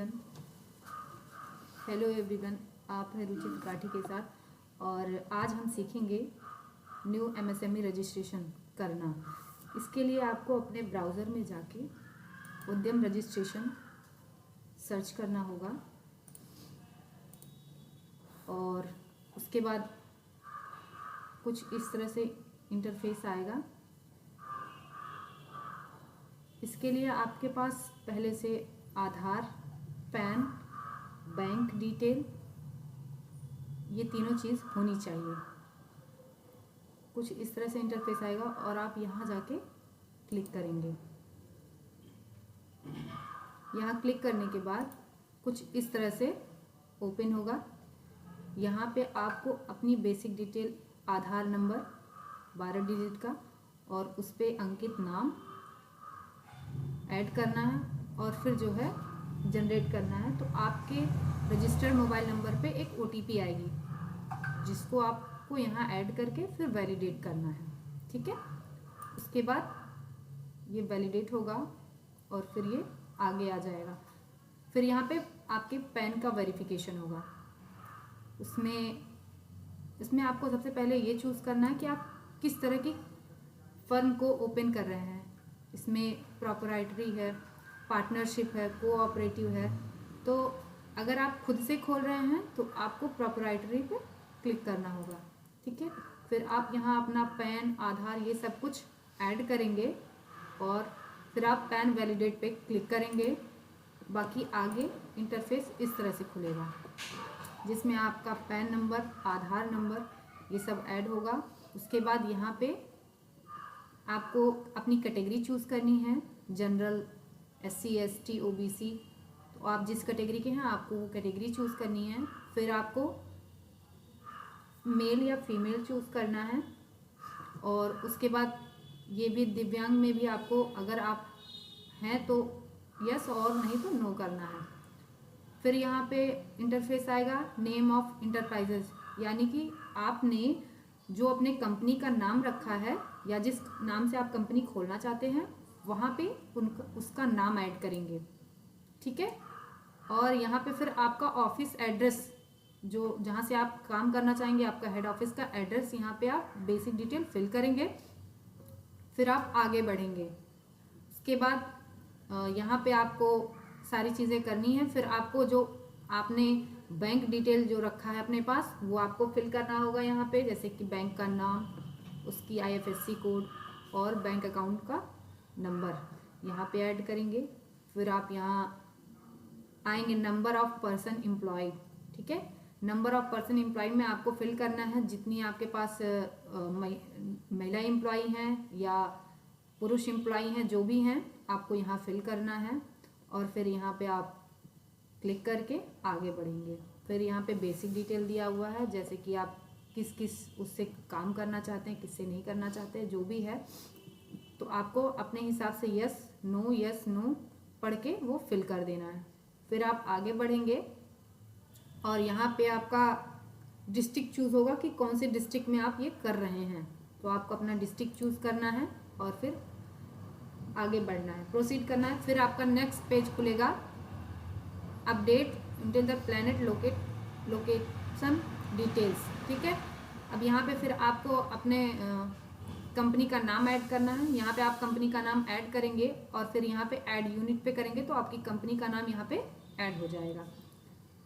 Everyone. Hello everyone, आप हैं रुचि त्रिपाठी के साथ और आज हम सीखेंगे न्यू एमएसएमई रजिस्ट्रेशन करना। इसके लिए आपको अपने ब्राउज़र में जाके उद्यम रजिस्ट्रेशन सर्च करना होगा और उसके बाद कुछ इस तरह से इंटरफेस आएगा। इसके लिए आपके पास पहले से आधार, पैन, बैंक डिटेल, ये तीनों चीज़ होनी चाहिए। कुछ इस तरह से इंटरफेस आएगा और आप यहाँ जाके क्लिक करेंगे। यहाँ क्लिक करने के बाद कुछ इस तरह से ओपन होगा। यहाँ पे आपको अपनी बेसिक डिटेल, आधार नंबर 12 डिजिट का और उस पर अंकित नाम ऐड करना है और फिर जो है जनरेट करना है। तो आपके रजिस्टर्ड मोबाइल नंबर पे एक OTP आएगी जिसको आपको यहाँ ऐड करके फिर वैलिडेट करना है। ठीक है, उसके बाद ये वैलिडेट होगा और फिर ये आगे आ जाएगा। फिर यहाँ पे आपके पैन का वेरिफिकेशन होगा। इसमें आपको सबसे पहले ये चूज़ करना है कि आप किस तरह की फर्म को ओपन कर रहे हैं। इसमें प्रोपराइटरी है, पार्टनरशिप है, कोऑपरेटिव है। तो अगर आप खुद से खोल रहे हैं तो आपको प्रोपराइटरी पे क्लिक करना होगा। ठीक है, फिर आप यहाँ अपना पैन, आधार ये सब कुछ ऐड करेंगे और फिर आप पैन वैलिडेट पे क्लिक करेंगे। बाकी आगे इंटरफेस इस तरह से खुलेगा जिसमें आपका पैन नंबर, आधार नंबर ये सब ऐड होगा। उसके बाद यहाँ पे आपको अपनी कैटेगरी चूज़ करनी है, जनरल, SC ST OBC। तो आप जिस कैटेगरी के हैं आपको वो कैटेगरी चूज़ करनी है। फिर आपको मेल या फीमेल चूज़ करना है और उसके बाद ये भी दिव्यांग में भी आपको अगर आप हैं तो यस और नहीं तो नो करना है। फिर यहाँ पे इंटरफेस आएगा नेम ऑफ इंटरप्राइजेज, यानी कि आपने जो अपने कंपनी का नाम रखा है या जिस नाम से आप कंपनी खोलना चाहते हैं वहाँ पे उसका नाम ऐड करेंगे। ठीक है, और यहाँ पे फिर आपका ऑफिस एड्रेस, जो जहाँ से आप काम करना चाहेंगे, आपका हेड ऑफिस का एड्रेस यहाँ पे आप बेसिक डिटेल फिल करेंगे। फिर आप आगे बढ़ेंगे। उसके बाद यहाँ पे आपको सारी चीज़ें करनी है। फिर आपको जो आपने बैंक डिटेल जो रखा है अपने पास वो आपको फिल करना होगा यहाँ पे, जैसे कि बैंक का नाम, उसकी IFSC कोड और बैंक अकाउंट का नंबर यहाँ पे ऐड करेंगे। फिर आप यहाँ आएंगे नंबर ऑफ पर्सन एम्प्लॉय। ठीक है, नंबर ऑफ पर्सन एम्प्लॉय में आपको फिल करना है जितनी आपके पास महिला एम्प्लॉय हैं या पुरुष एम्प्लॉय हैं, जो भी हैं आपको यहाँ फिल करना है। और फिर यहाँ पे आप क्लिक करके आगे बढ़ेंगे। फिर यहाँ पे बेसिक डिटेल दिया हुआ है, जैसे कि आप किस किस उससे काम करना चाहते हैं, किससे नहीं करना चाहते, जो भी है। तो आपको अपने हिसाब से यस नो पढ़ के वो फिल कर देना है। फिर आप आगे बढ़ेंगे और यहाँ पे आपका डिस्ट्रिक्ट चूज़ होगा कि कौन से डिस्ट्रिक्ट में आप ये कर रहे हैं। तो आपको अपना डिस्ट्रिक्ट चूज़ करना है और फिर आगे बढ़ना है, प्रोसीड करना है। फिर आपका नेक्स्ट पेज खुलेगा, update until the planet location details. ठीक है, अब यहाँ पे फिर आपको अपने कंपनी का नाम ऐड करना है। यहाँ पे आप कंपनी का नाम ऐड करेंगे और फिर यहाँ पे ऐड यूनिट पे करेंगे तो आपकी कंपनी का नाम यहाँ पे ऐड हो जाएगा।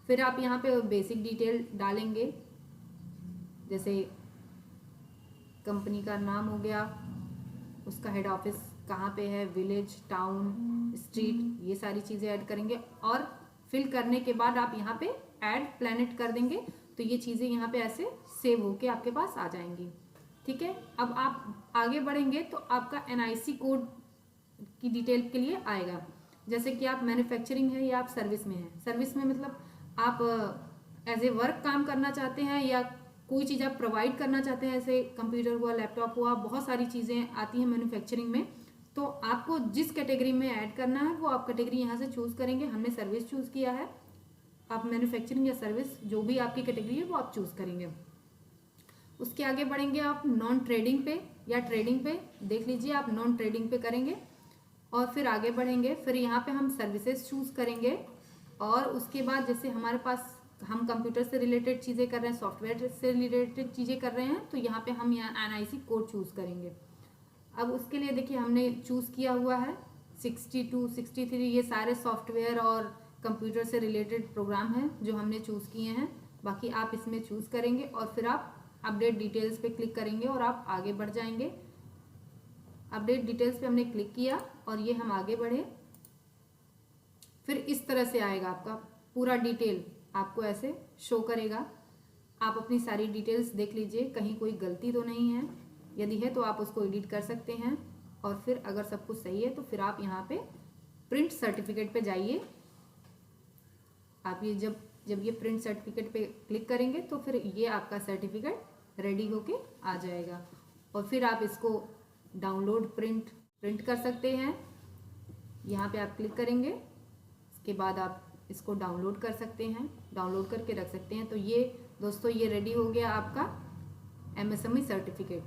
फिर आप यहाँ पे बेसिक डिटेल डालेंगे, जैसे कंपनी का नाम हो गया, उसका हेड ऑफिस कहाँ पे है, विलेज, टाउन, स्ट्रीट, ये सारी चीज़ें ऐड करेंगे। और फिल करने के बाद आप यहाँ पे ऐड प्लैनेट कर देंगे तो ये चीज़ें यहाँ पे ऐसे सेव होके आपके पास आ जाएंगी। ठीक है, अब आप आगे बढ़ेंगे तो आपका NIC कोड की डिटेल के लिए आएगा, जैसे कि आप मैन्युफैक्चरिंग है या आप सर्विस में हैं। सर्विस में मतलब आप एज ए वर्क काम करना चाहते हैं या कोई चीज़ आप प्रोवाइड करना चाहते हैं, ऐसे कंप्यूटर हुआ, लैपटॉप हुआ, बहुत सारी चीज़ें आती हैं मैन्युफैक्चरिंग में। तो आपको जिस कैटेगरी में ऐड करना है वो आप कैटेगरी यहाँ से चूज़ करेंगे। हमने सर्विस चूज़ किया है, आप मैन्युफैक्चरिंग या सर्विस जो भी आपकी कैटेगरी है वो आप चूज़ करेंगे। उसके आगे बढ़ेंगे आप नॉन ट्रेडिंग पे या ट्रेडिंग पे, देख लीजिए आप नॉन ट्रेडिंग पे करेंगे और फिर आगे बढ़ेंगे। फिर यहाँ पे हम सर्विसेज चूज़ करेंगे और उसके बाद जैसे हमारे पास हम कंप्यूटर से रिलेटेड चीज़ें कर रहे हैं, सॉफ्टवेयर से रिलेटेड चीज़ें कर रहे हैं, तो यहाँ पे हम यहाँ NIC कोड चूज़ करेंगे। अब उसके लिए देखिए हमने चूज़ किया हुआ है 62, 63, ये सारे सॉफ्टवेयर और कंप्यूटर से रिलेटेड प्रोग्राम हैं जो हमने चूज़ किए हैं। बाकी आप इसमें चूज़ करेंगे और फिर आप अपडेट डिटेल्स पे क्लिक करेंगे और आप आगे बढ़ जाएंगे। अपडेट डिटेल्स पे हमने क्लिक किया और ये हम आगे बढ़े। फिर इस तरह से आएगा आपका पूरा डिटेल, आपको ऐसे शो करेगा। आप अपनी सारी डिटेल्स देख लीजिए, कहीं कोई गलती तो नहीं है, यदि है तो आप उसको एडिट कर सकते हैं। और फिर अगर सब कुछ सही है तो फिर आप यहाँ पे प्रिंट सर्टिफिकेट पे जाइए। आप ये जब ये प्रिंट सर्टिफिकेट पे क्लिक करेंगे तो फिर ये आपका सर्टिफिकेट रेडी होके आ जाएगा और फिर आप इसको डाउनलोड प्रिंट कर सकते हैं। यहाँ पे आप क्लिक करेंगे, इसके बाद आप इसको डाउनलोड कर सकते हैं, डाउनलोड करके रख सकते हैं। तो ये दोस्तों ये रेडी हो गया आपका MSME सर्टिफिकेट।